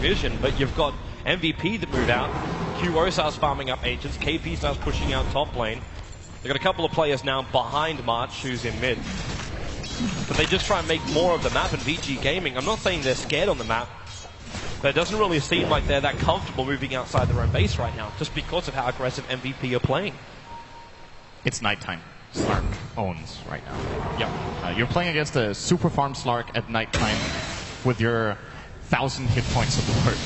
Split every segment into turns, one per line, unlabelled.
vision, but you've got MVP that moved out. QO starts farming up agents. KP starts pushing out top lane. They've got a couple of players now behind March, who's in mid. But they just try and make more of the map, and VG Gaming, I'm not saying they're scared on the map, but it doesn't really seem like they're that comfortable moving outside their own base right now, just because of how aggressive MVP are playing.
It's nighttime. Slark owns right now. Yep. You're playing against a super farm Slark at nighttime with your 1,000 hit point support.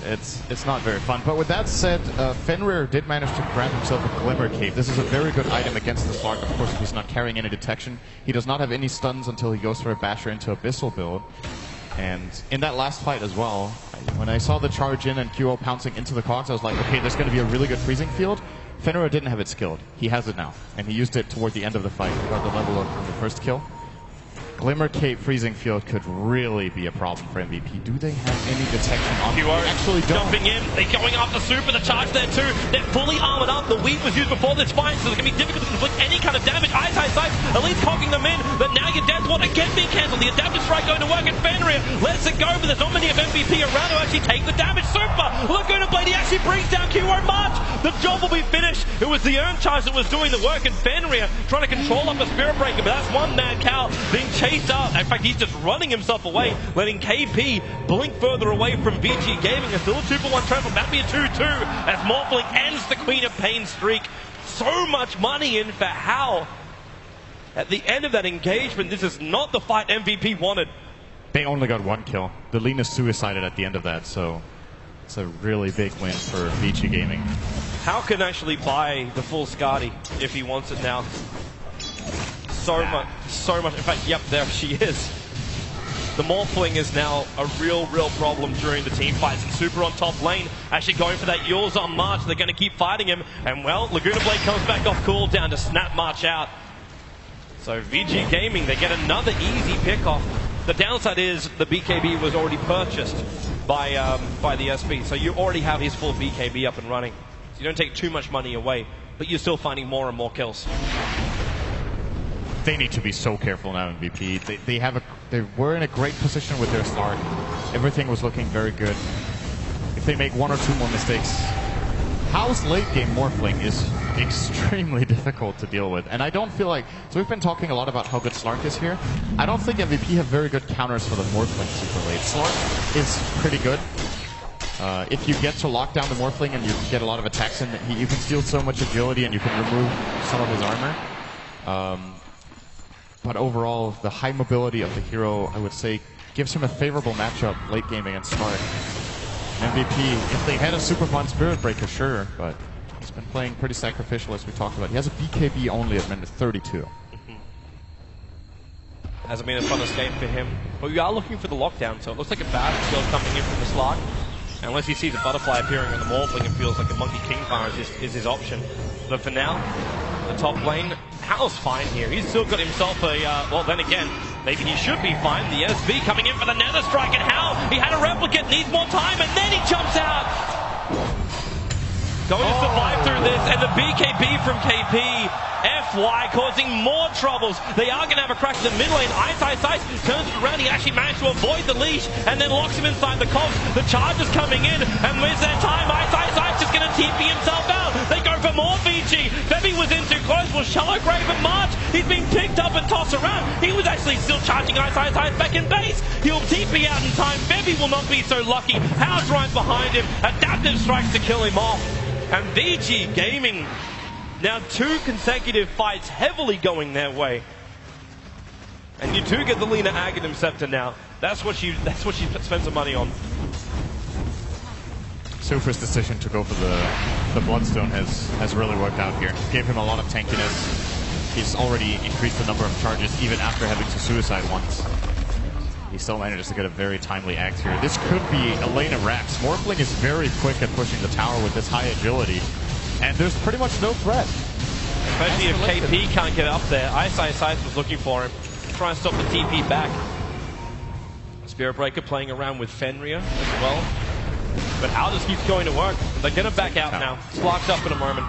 It's not very fun. But with that said, Fenrir did manage to grab himself a Glimmer Cape. This is a very good item against the Slark. Of course, he's not carrying any detection. He does not have any stuns until he goes for a Basher into Abyssal build. And in that last fight as well, when I saw the charge in and QO pouncing into the cogs, I was like, okay, there's going to be a really good freezing field. Fenrir didn't have it skilled. He has it now, and he used it toward the end of the fight. Got the level up from the first kill. Glimmer Cape freezing field could really be a problem for MVP. Do they have any detection on
QO
actually don't.
Jumping in, they're going after Super, the charge there too. They're fully armored up. The weave was used before this fight, so it's going to be difficult to inflict any kind of damage. Ice, at least cocking them in, but now your death ward again being cancelled. The adaptive strike going to work, and Fenrir lets it go, but there's not many of MVP around to actually take the damage. Super, Laguna Blade, he actually brings down QO March. The job will be finished. It was the Urn Charge that was doing the work, and Fenrir trying to control up a Spirit Breaker, but that's one mad cow being chased out. In fact, he's just running himself away, letting KP blink further away from VG Gaming. A still a 2-for-1 transfer, that'd be a 2-2 as Morphling ends the Queen of Pain streak. So much money in for Hal. At the end of that engagement, this is not the fight MVP wanted.
They only got one kill. The Lina suicided at the end of that, so it's a really big win for VG Gaming.
Hal can actually buy the full Skadi if he wants it now. So much. In fact, yep, there she is. The Morphling is now a real problem during the team fights. And Super on top lane, actually going for that Yours on March. They're going to keep fighting him. And well, Laguna Blade comes back off cooldown to snap March out. So VG Gaming, they get another easy pick off. The downside is the BKB was already purchased by the SP. So you already have his full BKB up and running. So you don't take too much money away, but you're still finding more and more kills.
They need to be so careful now, MVP. They were in a great position with their start. Everything was looking very good. If they make one or two more mistakes, Hal's late game Morphling is extremely difficult to deal with. And I don't feel like, so we've been talking a lot about how good Slark is here. I don't think MVP have very good counters for the Morphling super late. Slark is pretty good. If you get to lock down the Morphling and you get a lot of attacks in, you can steal so much agility and you can remove some of his armor. But overall, the high mobility of the hero, I would say, gives him a favorable matchup late game against Slark. MVP, if they had a super fun Spirit Breaker, sure, but he's been playing pretty sacrificial as we talked about. He has a BKB only at minute 32.
Hasn't been a fun escape for him. But we are looking for the lockdown, so it looks like a bad skill coming in from the Slark. Unless he sees a butterfly appearing on the Morphling, it feels like a Monkey King Fire is his option. But for now, the top lane, Hal's fine here. He's still got himself a, well then again, maybe he should be fine. The SB coming in for the Nether Strike, and Hal, he had a replicate, needs more time, and then he jumps out. Going to survive through this, and the BKB from KP, FY, causing more troubles. They are going to have a crash in the mid lane. Ice turns it around. He actually managed to avoid the leash, and then locks him inside the cogs. The charge is coming in, and with that time, Ice just going to TP himself out. They go for more VG. Febby was in too close. Well, Shallow Grave and March, he's being picked up and tossed around. He was actually still charging Ice back in base. He'll TP out in time. Febby will not be so lucky. Hal's right behind him. Adaptive strikes to kill him off. And VG Gaming, now 2 consecutive fights heavily going their way. And you do get the Lina Aghanim Scepter now. That's what she spent some money on.
Super's decision to go for the Bloodstone has really worked out here. Gave him a lot of tankiness. He's already increased the number of charges even after having to suicide once. He still manages to get a very timely axe here. This could be Elena Rax. Morphling is very quick at pushing the tower with this high agility, and there's pretty much no threat.
Especially if KP can't get up there. Ice was looking for him, trying to stop the TP back. Spirit Breaker playing around with Fenrir as well. But Al just keeps going to work. They're going to back out now. Slark's up in a moment.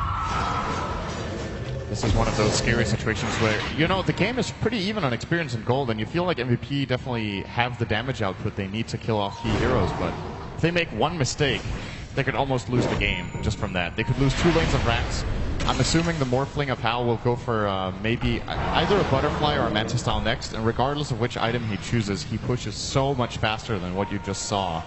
This is one of those scary situations where, you know, the game is pretty even on experience and gold, and you feel like MVP definitely have the damage output they need to kill off key heroes, but If they make one mistake, they could almost lose the game just from that. They could lose 2 lanes of racks. I'm assuming the Morphling of Hal will go for maybe either a Butterfly or a Mantis style next, and regardless of which item he chooses, he pushes so much faster than what you just saw.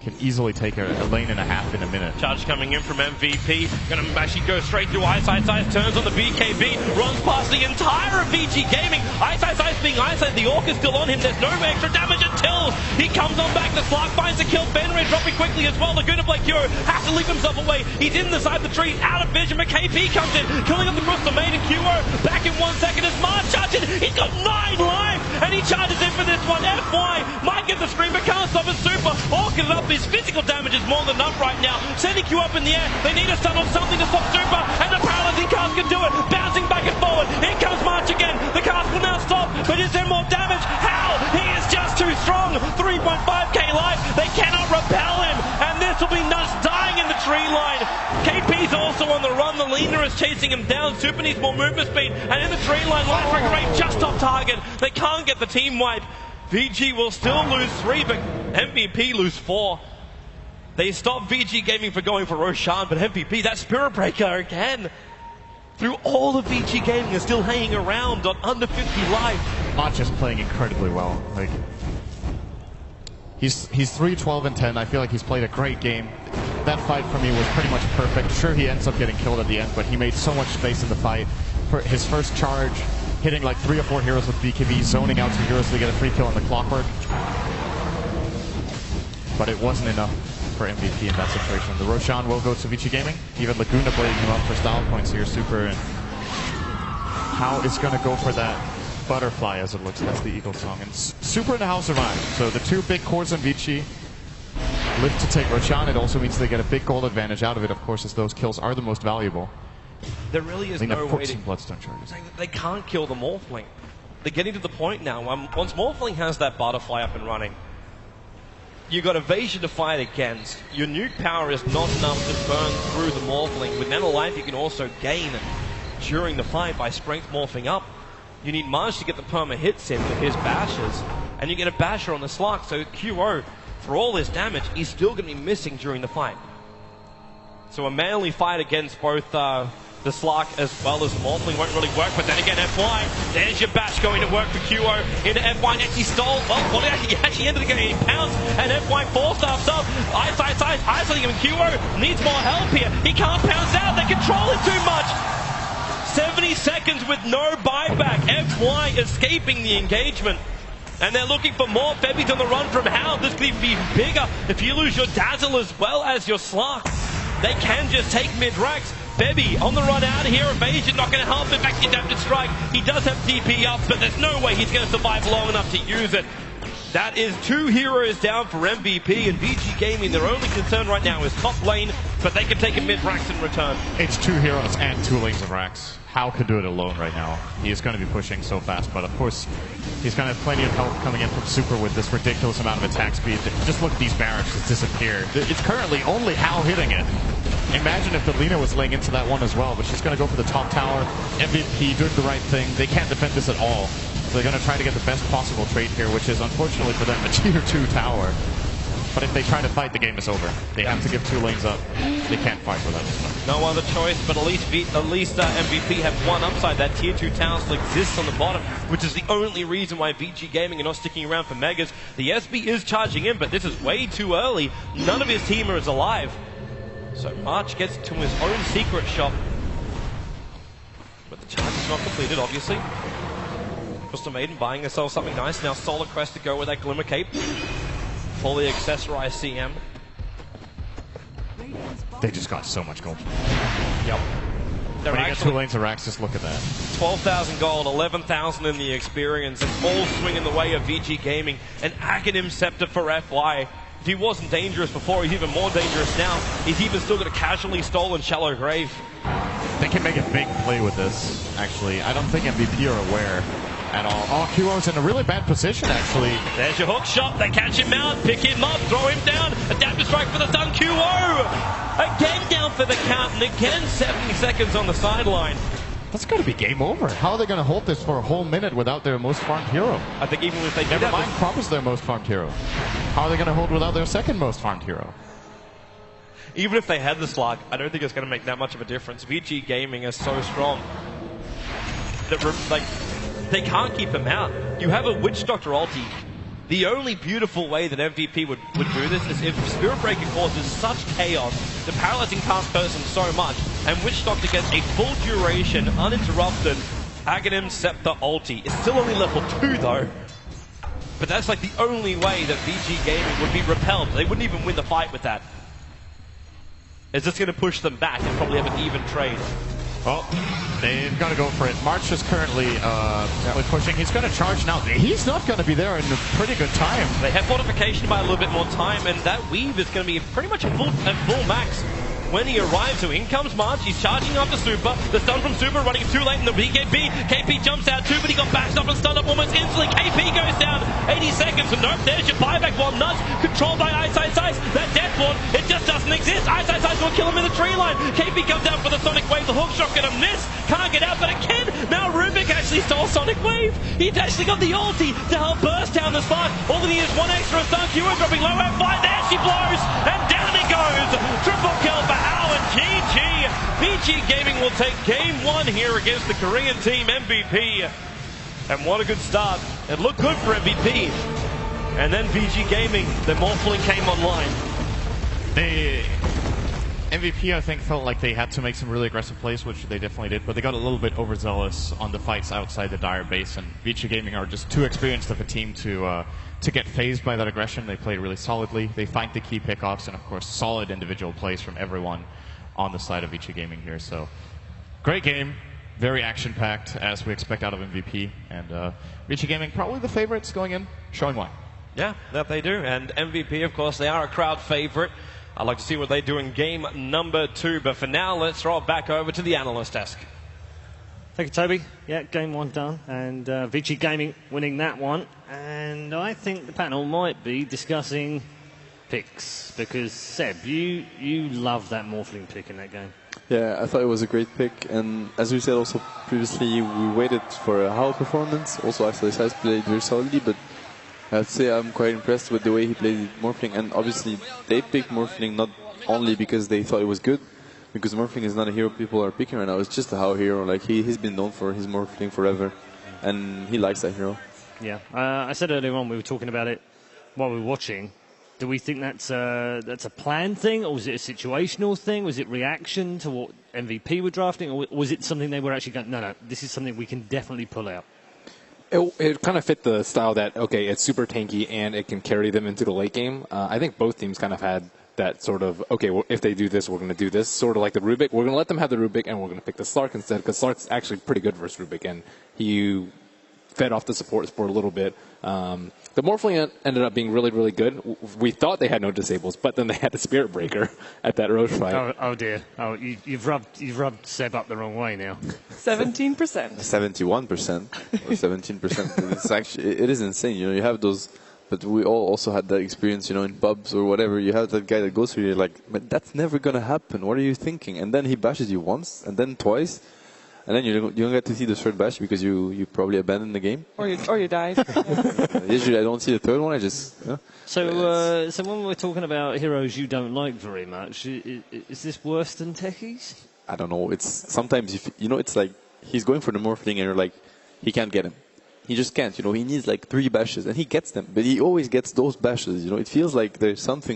Can easily take a lane and a half in a minute.
Charge coming in from MVP. Gonna actually go straight through Ice, turns on the BKB, runs past the entire of VG Gaming. Ice being isolated, the Orc is still on him. There's no extra damage until he comes on back. The Slark finds the kill. Fenrir dropping quickly as well. Laguna Blake Hero has to leave himself away. He's in the side of the tree, out of vision, but KP comes in, killing up across the main, and QO back in 1 second as March charges. He's got 9 life, and he charges in for this one. FY might get the screen, but can't stop it. Super Orc it up. His physical damage is more than enough right now. Sending Q up in the air. They need a stun or something to stop Super, and the paralyzing cast can do it. Bouncing back and forward. Here comes March again. The cast will now stop, but is there more damage? How? He is just too strong. 3.5k life. They cannot repel him, and this will be Nuts dying in the tree line. KP's also on the run. The Lina is chasing him down. Super needs more movement speed, and in the tree line, Light Strike Rate just off target. They can't get the team wipe. VG will still lose 3, but MVP lose 4. They stopped VG Gaming for going for Roshan, but MVP, that Spirit Breaker again. Through all of VG Gaming is still hanging around on under 50 life.
Not just playing incredibly well. Like, he's 3-12 and 10. I feel like he's played a great game. That fight for me was pretty much perfect. Sure, he ends up getting killed at the end, but he made so much space in the fight. For his first charge, hitting like 3 or 4 heroes with BKB, zoning out 2 heroes to get a free kill on the Clockwork. But it wasn't enough for MVP in that situation. The Roshan will go to VG Gaming. Even Laguna blading him up for style points here. Super, and How is going to go for that Butterfly as it looks. That's the Eagle song. And Super and How survive. So the 2 big cores on VG live to take Roshan. It also means they get a big gold advantage out of it, of course, as those kills are the most valuable.
There really is no way to...
Bloodstone charges.
They can't kill the Morphling. They're getting to the point now. Once Morphling has that Butterfly up and running, you've got Evasion to fight against. Your nuke power is not enough to burn through the Morphling. With Mental Life, you can also gain during the fight by strength morphing up. You need Marge to get the perma hits in with his bashes, and you get a basher on the Slark. So QO, for all his damage, he's still going to be missing during the fight. So a manly fight against both the Slark as well as the Morphling won't really work, but then again, FY, there's your bash going to work for QO into FY, next he stole, well, he actually ended the game, he pounced, and FY 4-stars up, isolating him, QO needs more help here, he can't pounce out, they control him too much, 70 seconds with no buyback, FY escaping the engagement. And they're looking for more. Febby's on the run from Hound. This could even be bigger if you lose your Dazzle as well as your Slark. They can just take mid-racks. Febby on the run out of here. Evasion not going to help. In fact, the Adapted Strike. He does have TP up, but there's no way he's going to survive long enough to use it. That is 2 heroes down for MVP, and VG Gaming, their only concern right now is top lane, but they can take a mid-racks in return.
It's 2 heroes and 2 lanes of racks. How could do it alone right now? He is going to be pushing so fast, but of course, he's going to have plenty of help coming in from Super with this ridiculous amount of attack speed. Just look at these barracks just disappear. It's currently only Hal hitting it. Imagine if the Lina was laying into that one as well, but she's going to go for the top tower. MVP doing the right thing. They can't defend this at all. So they're going to try to get the best possible trade here, which is unfortunately for them a tier 2 tower. But if they try to fight, the game is over. They have to give 2 lanes up. They can't fight for that.
No other choice, but at least MVP have one upside. That tier 2 tower still exists on the bottom, which is the only reason why VG Gaming are not sticking around for Megas. The SB is charging in, but this is way too early. None of his team is alive. So March gets to his own secret shop. But the charge is not completed, obviously. Crystal Maiden buying herself something nice. Now Solar Crest to go with that Glimmer Cape. Fully accessorized CM.
They just got so much gold.
Yep.
When you get 2 lanes of racks, just look at that.
12,000 gold, 11,000 in the experience. It's all swing in the way of VG Gaming. An Aghanim Scepter for FY. If he wasn't dangerous before, he's even more dangerous now. He's even still got a casually stolen Shallow Grave.
They can make a big play with this, actually. I don't think MVP are aware at all. Oh, QO's in a really bad position, actually.
There's your hook shot. They catch him out, pick him up, throw him down. Adaptive Strike for the stun. QO! Again down for the count, and again 70 seconds on the sideline.
That's got to be game over. How are they going to hold this for a whole minute without their most farmed hero?
I think even if they
Never mind, Prop is their most farmed hero. How are they going to hold without their second most farmed hero?
Even if they had the Slark, I don't think it's going to make that much of a difference. VG Gaming is so strong that they can't keep him out. You have a Witch Doctor ulti. The only beautiful way that MVP would do this is if Spirit Breaker causes such chaos, the paralyzing past person so much, and Witch Doctor gets a full duration, uninterrupted, Aghanim Scepter ulti. It's still only level 2 though. But that's like the only way that VG Gaming would be repelled. They wouldn't even win the fight with that. It's just going to push them back and probably have an even trade.
Well, they've got to go for it. March is currently pushing. He's going to charge now. He's not going to be there in a pretty good time.
They have fortification by a little bit more time, and that weave is going to be pretty much at full max. When he arrives, so in comes March. He's charging after Super. The stun from Super running too late in the BKB. KP jumps out too, but he got bashed up and stunned up almost instantly. KP goes down 80 seconds. And nope, there's your buyback one nudge. Controlled by Ice. That death ward, it just doesn't exist. Ice will kill him in the tree line. KP comes out for the Sonic Wave. The hook shot gonna miss. Can't get out, but it can. Now Rubik actually stole Sonic Wave. He's actually got the ulti to help burst down the spark. All they need is one extra stun. Q dropping low and fly. There she blows. And down he goes. Triple kill for Al and GG. VG Gaming will take game 1 here against the Korean team MVP. And what a good start. It looked good for MVP. And then VG Gaming, the Morphling came online.
The MVP, I think, felt like they had to make some really aggressive plays, which they definitely did, but they got a little bit overzealous on the fights outside the Dire base, and VG Gaming are just too experienced of a team to get phased by that aggression. They played really solidly. They find the key pickoffs, and of course, solid individual plays from everyone on the side of VG Gaming here. So, great game. Very action-packed, as we expect out of MVP, and VG Gaming probably the favorites going in, showing why.
Yeah, that they do. And MVP, of course, they are a crowd favorite. I'd like to see what they do in game number 2. But for now, let's throw it back over to the analyst desk.
Thank you, Toby. Yeah, game 1 done. And VG Gaming winning that one. And I think the panel might be discussing picks. Because, Seb, you love that Morphling pick in that game.
Yeah, I thought it was a great pick. And as we said also previously, we waited for a Howl performance. Also, actually, Size played very solidly, but I'd say I'm quite impressed with the way he played Morphling, and obviously they picked Morphling not only because they thought it was good, because Morphling is not a hero people are picking right now, it's just a Howl hero. Like he's been known for his Morphling forever, and he likes that hero.
Yeah, I said earlier on, we were talking about it while we were watching. Do we think that's a planned thing, or was it a situational thing? Was it reaction to what MVP were drafting, or was it something they were actually going, no, this is something we can definitely pull out?
It kind of fit the style that, okay, it's super tanky and it can carry them into the late game. I think both teams kind of had that sort of, okay, well, if they do this, we're going to do this. Sort of like the Rubik. We're going to let them have the Rubik and we're going to pick the Slark instead, because Slark's actually pretty good versus Rubik, and he fed off the support for a little bit. The Morphling ended up being really, really good. We thought they had no disables, but then they had a Spirit Breaker at that Roche fight.
Oh dear. Oh, you've rubbed Seb up the wrong way now.
17%.
71% or 17%. It's actually, it is insane. You know, you have those, but we all also had that experience, you know, in pubs or whatever. You have that guy that goes through you, like, but that's never going to happen. What are you thinking? And then he bashes you once and then twice. And then you don't get to see the third bash because you probably abandoned the game.
Or you died. Yeah.
Usually I don't see the third one, I just... Yeah.
So when we're talking about heroes you don't like very much, is this worse than Techies?
I don't know. It's sometimes, it's like he's going for the Morphling and you're like, he can't get him. He just can't, he needs like 3 bashes and he gets them. But he always gets those bashes, it feels like there's something